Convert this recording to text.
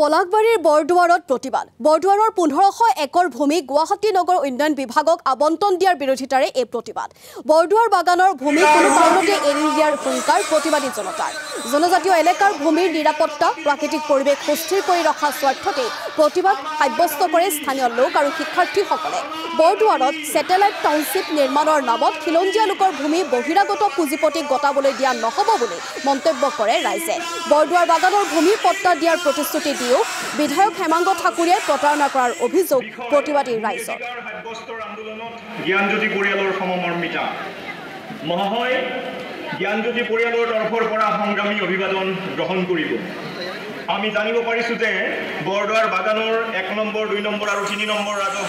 পলাশবাৰীৰ বৰদুৱাৰত প্ৰতিবাদ বৰদুৱাৰৰ 1500 একৰ ভূমি গুৱাহাটী নগৰ উন্নয়ন বিভাগক আবণ্টন দিয়াৰ বিৰোধিতাৰে এই প্ৰতিবাদ বৰদুৱাৰ বাগানৰ ভূমি কোনো কাৰণতে এৰি দিয়াৰ হুংকাৰ প্ৰতিবাদী জনতাৰ জনজাতীয় এলেকাৰ ভূমিৰ নিৰাপত্তা প্ৰাকৃতিক পৰিৱেশ সুস্থিৰ কৰি ৰখাৰ স্বাৰ্থতে প্ৰতিবাদ সাব্যস্ত কৰে স্থানীয় লোক আৰু শিক্ষাৰ্থীসকলে বৰদুৱাৰত স্যাটেলাইট টাউনশ্বিপ নিৰ্মাণৰ নামত খিলঞ্জীয়া লোকৰ ভূমি বহিৰাগত পুঁজিপতিক গতাবলৈ দিয়া নহব বুলি মন্তব্য কৰে ৰাইজে বৰদুৱাৰ বাগানৰ ভূমি পট্টা দিয়াৰ প্ৰতিশ্ৰুতি দিও বিধায়ক হেমাংগ ঠাকুৰীয়াই প্ৰতাৰণা কৰাৰ অভিযোগ প্ৰতিবাদী ৰাইজৰ জ্ঞানজ্যোতি পৰিয়ালৰ সমমৰ্মিতা মহাশয় জ্ঞানজ্যোতি পৰিয়ালৰ তৰফৰ পৰা সংগ্ৰামী অভিবাদন গ্ৰহণ কৰিব আমি জানিব পাৰিছো যে বৰদুৱাৰ বাগানৰ 1 নম্বৰ 2 নম্বৰ আৰু 3 নম্বৰ ৰাজহ